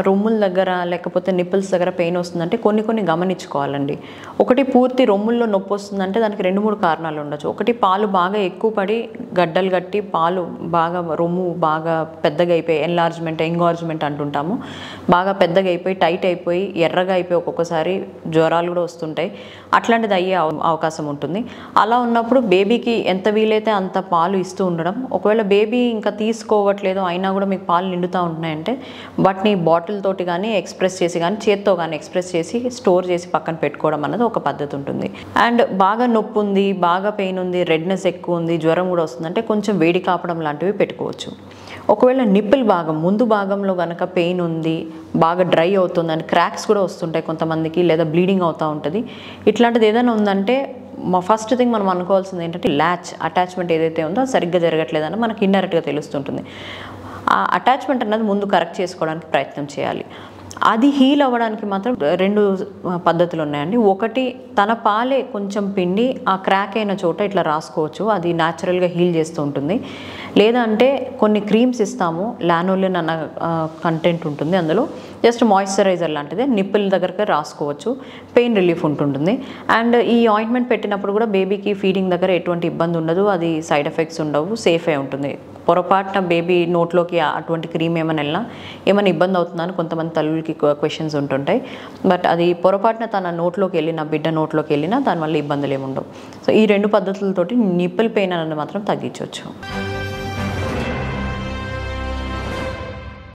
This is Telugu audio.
రొమ్ముల దగ్గర లేకపోతే నిప్పుల్స్ దగ్గర పెయిన్ వస్తుందంటే కొన్ని గమనించుకోవాలండి. ఒకటి పూర్తి రొమ్ముల్లో నొప్పి వస్తుందంటే దానికి 2-3 కారణాలు ఉండొచ్చు. ఒకటి పాలు బాగా ఎక్కువ పడి గడ్డలు కట్టి పాలు బాగా రొమ్ము బాగా పెద్దగా అయిపోయి ఎంగార్జ్మెంట్ అంటుంటాము. బాగా పెద్దగా అయిపోయి టైట్ అయిపోయి ఎర్రగా అయిపోయి ఒక్కొక్కసారి జ్వరాలు కూడా వస్తుంటాయి. అట్లాంటిది అయ్యే అవకాశం ఉంటుంది. అలా ఉన్నప్పుడు బేబీకి ఎంత వీలైతే అంత పాలు ఇస్తూ ఉండడం. ఒకవేళ బేబీ ఇంకా తీసుకోవట్లేదు అయినా కూడా మీకు పాలు నిండుతూ ఉంటున్నాయంటే వాటిని బాటిల్ తోటి కానీ ఎక్స్ప్రెస్ చేసి కానీ చేత్తో కానీ ఎక్స్ప్రెస్ చేసి స్టోర్ చేసి పక్కన పెట్టుకోవడం అన్నది ఒక పద్ధతి ఉంటుంది. అండ్ బాగా నొప్పి ఉంది, బాగా పెయిన్ ఉంది, రెడ్నెస్ ఎక్కువ ఉంది, జ్వరం కూడా వస్తుందంటే కొంచెం వేడి కాపడం లాంటివి పెట్టుకోవచ్చు. ఒకవేళ నిప్పుల్ భాగం ముందు భాగంలో కనుక పెయిన్ ఉంది, బాగా డ్రై అవుతుందని క్రాక్స్ కూడా వస్తుంటాయి కొంతమందికి, లేదా బ్లీడింగ్ అవుతూ ఉంటుంది. ఇట్లాంటిది ఏదైనా ఉందంటే ఫస్ట్ థింగ్ మనం అనుకోవాల్సింది ఏంటంటే ల్యాచ్ అటాచ్మెంట్ ఏదైతే ఉందో అది సరిగ్గా జరగట్లేదని మనకి ఇండైరెక్ట్గా తెలుస్తుంటుంది. ఆ అటాచ్మెంట్ అన్నది ముందు కరెక్ట్ చేసుకోవడానికి ప్రయత్నం చేయాలి. అది హీల్ అవ్వడానికి మాత్రం 2 పద్ధతులు ఉన్నాయండి. ఒకటి తన పాలే కొంచెం పిండి ఆ క్రాక్ అయిన చోట ఇట్లా రాసుకోవచ్చు, అది న్యాచురల్గా హీల్ చేస్తూ ఉంటుంది. లేదా అంటే కొన్ని క్రీమ్స్ ఇస్తాము, లానోలిన్ అన్న కంటెంట్ ఉంటుంది అందులో, జస్ట్ మాయిశ్చరైజర్ లాంటిదే నిప్పుల దగ్గరకి రాసుకోవచ్చు, పెయిన్ రిలీఫ్ ఉంటుంటుంది. అండ్ ఈ ఆయింట్మెంట్ పెట్టినప్పుడు కూడా బేబీకి ఫీడింగ్ దగ్గర ఎటువంటి ఇబ్బంది ఉండదు, అది సైడ్ ఎఫెక్ట్స్ ఉండవు, సేఫే ఉంటుంది. పొరపాటున బేబీ నోట్లోకి అటువంటి క్రీమ్ ఏమైనా ఇబ్బంది అవుతుందని కొంతమంది తల్లులకి క్వశ్చన్స్ ఉంటుంటాయి. బట్ అది పొరపాటున తన నోట్లోకి వెళ్ళినా, బిడ్డ నోట్లోకి వెళ్ళినా దానివల్ల ఇబ్బందులు ఏమి ఉండవు. సో ఈ 2 పద్ధతులతోటి నిప్పుల్ పెయిన్ అనేది మాత్రం తగ్గించవచ్చు.